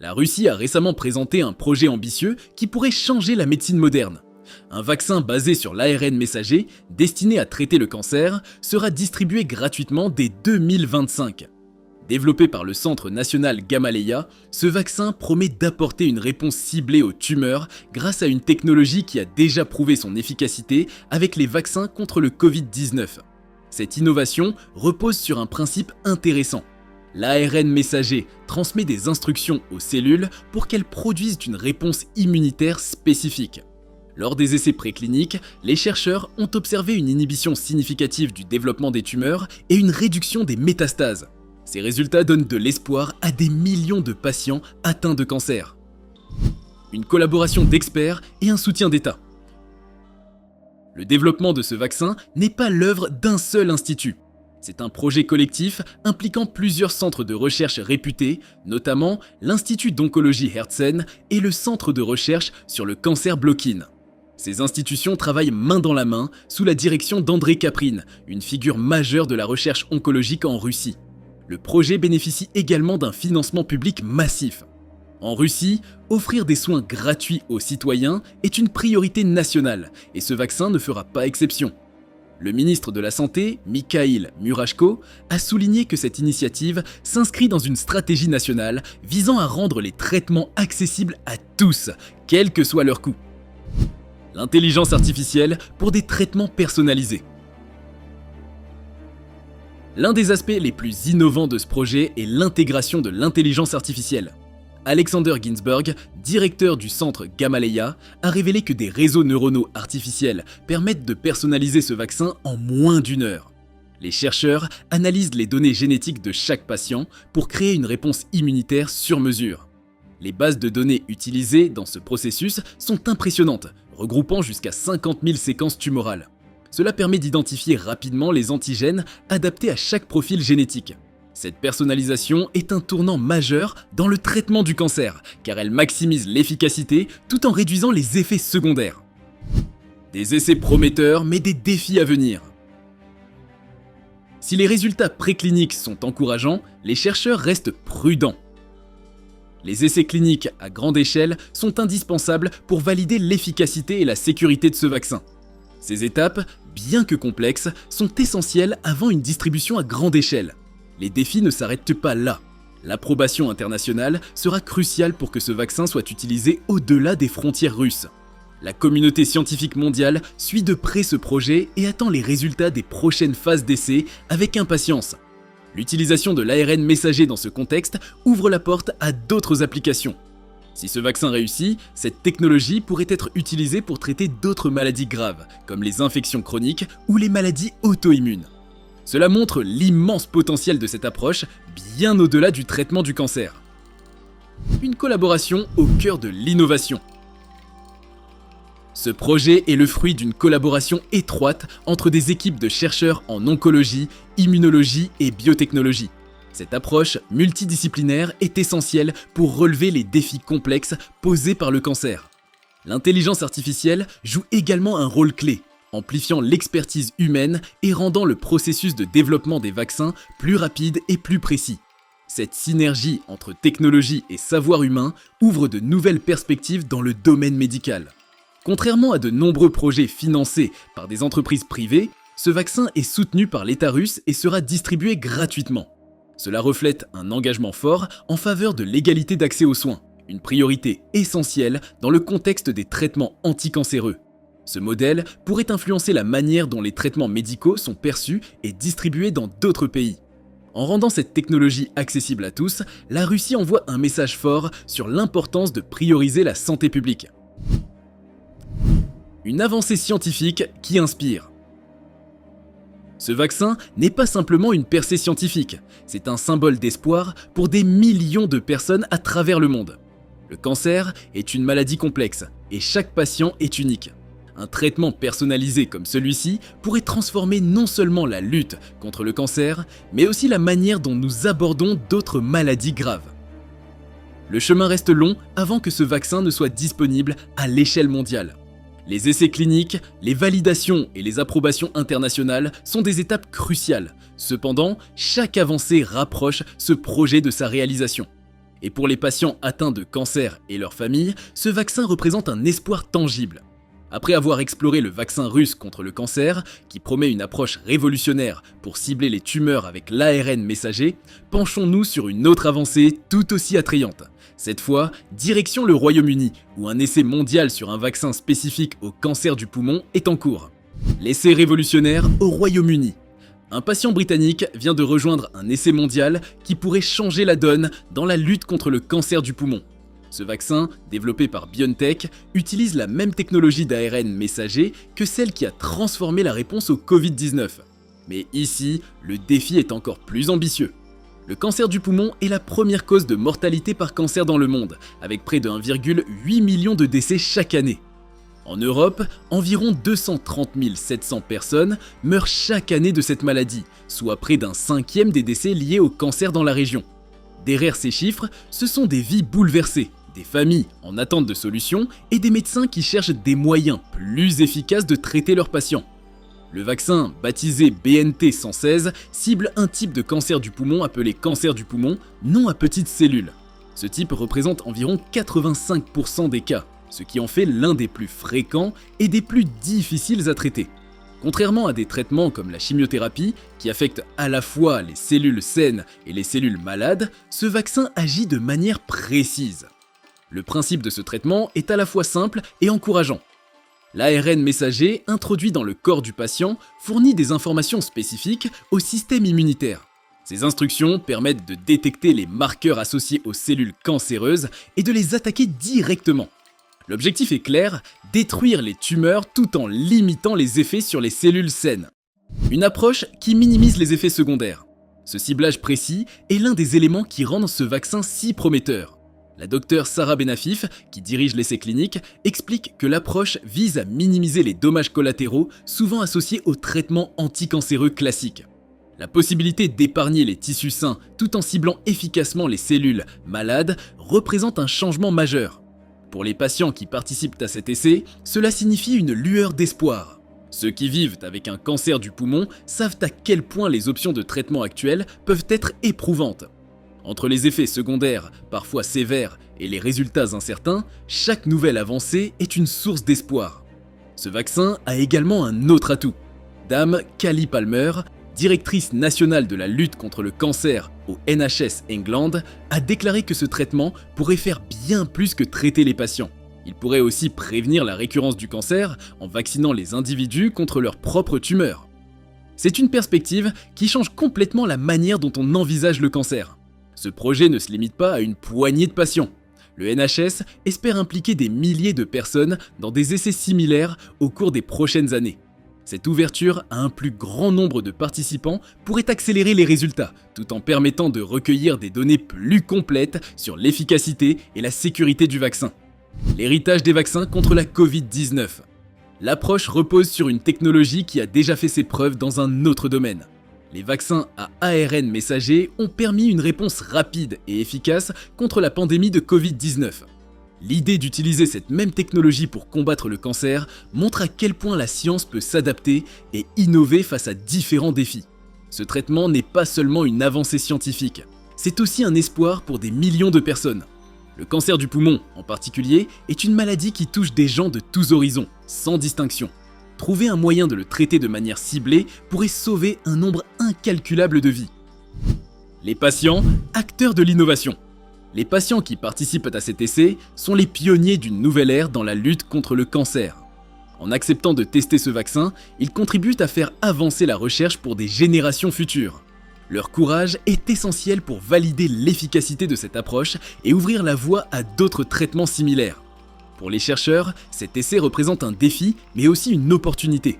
La Russie a récemment présenté un projet ambitieux qui pourrait changer la médecine moderne. Un vaccin basé sur l'ARN messager, destiné à traiter le cancer, sera distribué gratuitement dès 2025. Développé par le Centre national Gamaleya, ce vaccin promet d'apporter une réponse ciblée aux tumeurs grâce à une technologie qui a déjà prouvé son efficacité avec les vaccins contre le Covid-19. Cette innovation repose sur un principe intéressant. L'ARN messager transmet des instructions aux cellules pour qu'elles produisent une réponse immunitaire spécifique. Lors des essais précliniques, les chercheurs ont observé une inhibition significative du développement des tumeurs et une réduction des métastases. Ces résultats donnent de l'espoir à des millions de patients atteints de cancer. Une collaboration d'experts et un soutien d'État. Le développement de ce vaccin n'est pas l'œuvre d'un seul institut. C'est un projet collectif impliquant plusieurs centres de recherche réputés, notamment l'Institut d'oncologie Hertzen et le Centre de recherche sur le cancer Blokin. Ces institutions travaillent main dans la main sous la direction d'André Caprine, une figure majeure de la recherche oncologique en Russie. Le projet bénéficie également d'un financement public massif. En Russie, offrir des soins gratuits aux citoyens est une priorité nationale et ce vaccin ne fera pas exception. Le ministre de la Santé, Mikhail Murashko, a souligné que cette initiative s'inscrit dans une stratégie nationale visant à rendre les traitements accessibles à tous, quel que soit leur coût. L'intelligence artificielle pour des traitements personnalisés. L'un des aspects les plus innovants de ce projet est l'intégration de l'intelligence artificielle. Alexander Ginsberg, directeur du centre Gamaleya, a révélé que des réseaux neuronaux artificiels permettent de personnaliser ce vaccin en moins d'1 heure. Les chercheurs analysent les données génétiques de chaque patient pour créer une réponse immunitaire sur mesure. Les bases de données utilisées dans ce processus sont impressionnantes, regroupant jusqu'à 50 000 séquences tumorales. Cela permet d'identifier rapidement les antigènes adaptés à chaque profil génétique. Cette personnalisation est un tournant majeur dans le traitement du cancer, car elle maximise l'efficacité tout en réduisant les effets secondaires. Des essais prometteurs, mais des défis à venir. Si les résultats précliniques sont encourageants, les chercheurs restent prudents. Les essais cliniques à grande échelle sont indispensables pour valider l'efficacité et la sécurité de ce vaccin. Ces étapes, bien que complexes, sont essentielles avant une distribution à grande échelle. Les défis ne s'arrêtent pas là. L'approbation internationale sera cruciale pour que ce vaccin soit utilisé au-delà des frontières russes. La communauté scientifique mondiale suit de près ce projet et attend les résultats des prochaines phases d'essai avec impatience. L'utilisation de l'ARN messager dans ce contexte ouvre la porte à d'autres applications. Si ce vaccin réussit, cette technologie pourrait être utilisée pour traiter d'autres maladies graves, comme les infections chroniques ou les maladies auto-immunes. Cela montre l'immense potentiel de cette approche, bien au-delà du traitement du cancer. Une collaboration au cœur de l'innovation. Ce projet est le fruit d'une collaboration étroite entre des équipes de chercheurs en oncologie, immunologie et biotechnologie. Cette approche multidisciplinaire est essentielle pour relever les défis complexes posés par le cancer. L'intelligence artificielle joue également un rôle clé, amplifiant l'expertise humaine et rendant le processus de développement des vaccins plus rapide et plus précis. Cette synergie entre technologie et savoir humain ouvre de nouvelles perspectives dans le domaine médical. Contrairement à de nombreux projets financés par des entreprises privées, ce vaccin est soutenu par l'État russe et sera distribué gratuitement. Cela reflète un engagement fort en faveur de l'égalité d'accès aux soins, une priorité essentielle dans le contexte des traitements anticancéreux. Ce modèle pourrait influencer la manière dont les traitements médicaux sont perçus et distribués dans d'autres pays. En rendant cette technologie accessible à tous, la Russie envoie un message fort sur l'importance de prioriser la santé publique. Une avancée scientifique qui inspire. Ce vaccin n'est pas simplement une percée scientifique, c'est un symbole d'espoir pour des millions de personnes à travers le monde. Le cancer est une maladie complexe et chaque patient est unique. Un traitement personnalisé comme celui-ci pourrait transformer non seulement la lutte contre le cancer, mais aussi la manière dont nous abordons d'autres maladies graves. Le chemin reste long avant que ce vaccin ne soit disponible à l'échelle mondiale. Les essais cliniques, les validations et les approbations internationales sont des étapes cruciales. Cependant, chaque avancée rapproche ce projet de sa réalisation. Et pour les patients atteints de cancer et leurs familles, ce vaccin représente un espoir tangible. Après avoir exploré le vaccin russe contre le cancer, qui promet une approche révolutionnaire pour cibler les tumeurs avec l'ARN messager, penchons-nous sur une autre avancée tout aussi attrayante. Cette fois, direction le Royaume-Uni, où un essai mondial sur un vaccin spécifique au cancer du poumon est en cours. L'essai révolutionnaire au Royaume-Uni. Un patient britannique vient de rejoindre un essai mondial qui pourrait changer la donne dans la lutte contre le cancer du poumon. Ce vaccin, développé par BioNTech, utilise la même technologie d'ARN messager que celle qui a transformé la réponse au Covid-19. Mais ici, le défi est encore plus ambitieux. Le cancer du poumon est la première cause de mortalité par cancer dans le monde, avec près de 1,8 million de décès chaque année. En Europe, environ 230 700 personnes meurent chaque année de cette maladie, soit près d'un cinquième des décès liés au cancer dans la région. Derrière ces chiffres, ce sont des vies bouleversées, des familles en attente de solutions et des médecins qui cherchent des moyens plus efficaces de traiter leurs patients. Le vaccin, baptisé BNT 116, cible un type de cancer du poumon appelé cancer du poumon, non à petites cellules. Ce type représente environ 85% des cas, ce qui en fait l'un des plus fréquents et des plus difficiles à traiter. Contrairement à des traitements comme la chimiothérapie, qui affectent à la fois les cellules saines et les cellules malades, ce vaccin agit de manière précise. Le principe de ce traitement est à la fois simple et encourageant. L'ARN messager, introduit dans le corps du patient, fournit des informations spécifiques au système immunitaire. Ces instructions permettent de détecter les marqueurs associés aux cellules cancéreuses et de les attaquer directement. L'objectif est clair, détruire les tumeurs tout en limitant les effets sur les cellules saines. Une approche qui minimise les effets secondaires. Ce ciblage précis est l'un des éléments qui rendent ce vaccin si prometteur. La docteure Sarah Benafif, qui dirige l'essai clinique, explique que l'approche vise à minimiser les dommages collatéraux souvent associés aux traitements anticancéreux classiques. La possibilité d'épargner les tissus sains tout en ciblant efficacement les cellules malades représente un changement majeur. Pour les patients qui participent à cet essai, cela signifie une lueur d'espoir. Ceux qui vivent avec un cancer du poumon savent à quel point les options de traitement actuelles peuvent être éprouvantes. Entre les effets secondaires, parfois sévères, et les résultats incertains, chaque nouvelle avancée est une source d'espoir. Ce vaccin a également un autre atout. Dame Cally Palmer, directrice nationale de la lutte contre le cancer au NHS England, a déclaré que ce traitement pourrait faire bien plus que traiter les patients. Il pourrait aussi prévenir la récurrence du cancer en vaccinant les individus contre leur propre tumeur. C'est une perspective qui change complètement la manière dont on envisage le cancer. Ce projet ne se limite pas à une poignée de patients. Le NHS espère impliquer des milliers de personnes dans des essais similaires au cours des prochaines années. Cette ouverture à un plus grand nombre de participants pourrait accélérer les résultats, tout en permettant de recueillir des données plus complètes sur l'efficacité et la sécurité du vaccin. L'héritage des vaccins contre la Covid-19. L'approche repose sur une technologie qui a déjà fait ses preuves dans un autre domaine. Les vaccins à ARN messager ont permis une réponse rapide et efficace contre la pandémie de Covid-19. L'idée d'utiliser cette même technologie pour combattre le cancer montre à quel point la science peut s'adapter et innover face à différents défis. Ce traitement n'est pas seulement une avancée scientifique, c'est aussi un espoir pour des millions de personnes. Le cancer du poumon, en particulier, est une maladie qui touche des gens de tous horizons, sans distinction. Trouver un moyen de le traiter de manière ciblée pourrait sauver un nombre incalculable de vies. Les patients, acteurs de l'innovation. Les patients qui participent à cet essai sont les pionniers d'une nouvelle ère dans la lutte contre le cancer. En acceptant de tester ce vaccin, ils contribuent à faire avancer la recherche pour des générations futures. Leur courage est essentiel pour valider l'efficacité de cette approche et ouvrir la voie à d'autres traitements similaires. Pour les chercheurs, cet essai représente un défi, mais aussi une opportunité.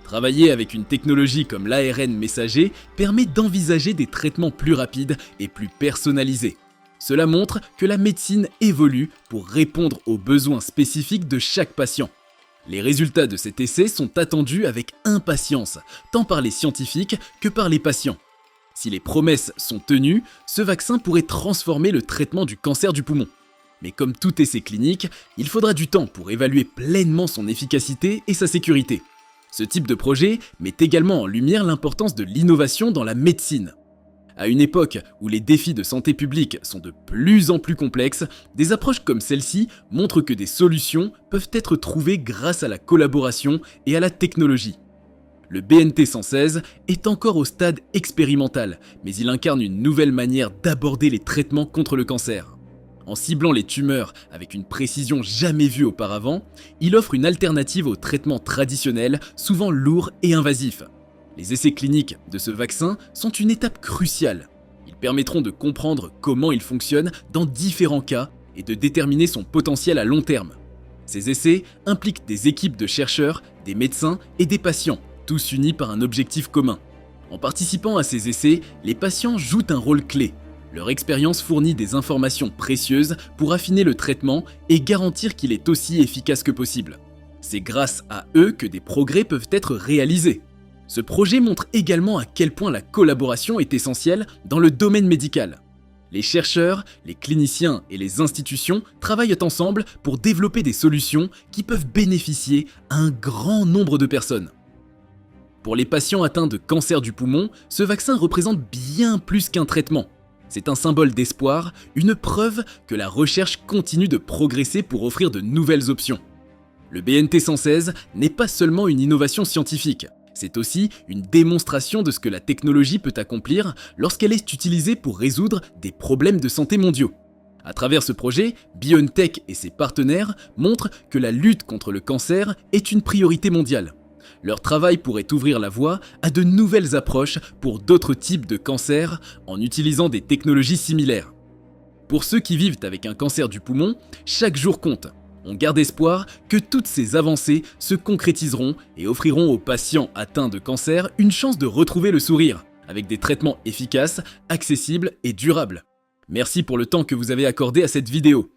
Travailler avec une technologie comme l'ARN messager permet d'envisager des traitements plus rapides et plus personnalisés. Cela montre que la médecine évolue pour répondre aux besoins spécifiques de chaque patient. Les résultats de cet essai sont attendus avec impatience, tant par les scientifiques que par les patients. Si les promesses sont tenues, ce vaccin pourrait transformer le traitement du cancer du poumon. Mais comme tout essai clinique, il faudra du temps pour évaluer pleinement son efficacité et sa sécurité. Ce type de projet met également en lumière l'importance de l'innovation dans la médecine. À une époque où les défis de santé publique sont de plus en plus complexes, des approches comme celle-ci montrent que des solutions peuvent être trouvées grâce à la collaboration et à la technologie. Le BNT 116 est encore au stade expérimental, mais il incarne une nouvelle manière d'aborder les traitements contre le cancer. En ciblant les tumeurs avec une précision jamais vue auparavant, il offre une alternative aux traitements traditionnels, souvent lourds et invasifs. Les essais cliniques de ce vaccin sont une étape cruciale. Ils permettront de comprendre comment il fonctionne dans différents cas et de déterminer son potentiel à long terme. Ces essais impliquent des équipes de chercheurs, des médecins et des patients, tous unis par un objectif commun. En participant à ces essais, les patients jouent un rôle clé. Leur expérience fournit des informations précieuses pour affiner le traitement et garantir qu'il est aussi efficace que possible. C'est grâce à eux que des progrès peuvent être réalisés. Ce projet montre également à quel point la collaboration est essentielle dans le domaine médical. Les chercheurs, les cliniciens et les institutions travaillent ensemble pour développer des solutions qui peuvent bénéficier à un grand nombre de personnes. Pour les patients atteints de cancer du poumon, ce vaccin représente bien plus qu'un traitement. C'est un symbole d'espoir, une preuve que la recherche continue de progresser pour offrir de nouvelles options. Le BNT 116 n'est pas seulement une innovation scientifique. C'est aussi une démonstration de ce que la technologie peut accomplir lorsqu'elle est utilisée pour résoudre des problèmes de santé mondiaux. À travers ce projet, BioNTech et ses partenaires montrent que la lutte contre le cancer est une priorité mondiale. Leur travail pourrait ouvrir la voie à de nouvelles approches pour d'autres types de cancers en utilisant des technologies similaires. Pour ceux qui vivent avec un cancer du poumon, chaque jour compte. On garde espoir que toutes ces avancées se concrétiseront et offriront aux patients atteints de cancer une chance de retrouver le sourire, avec des traitements efficaces, accessibles et durables. Merci pour le temps que vous avez accordé à cette vidéo.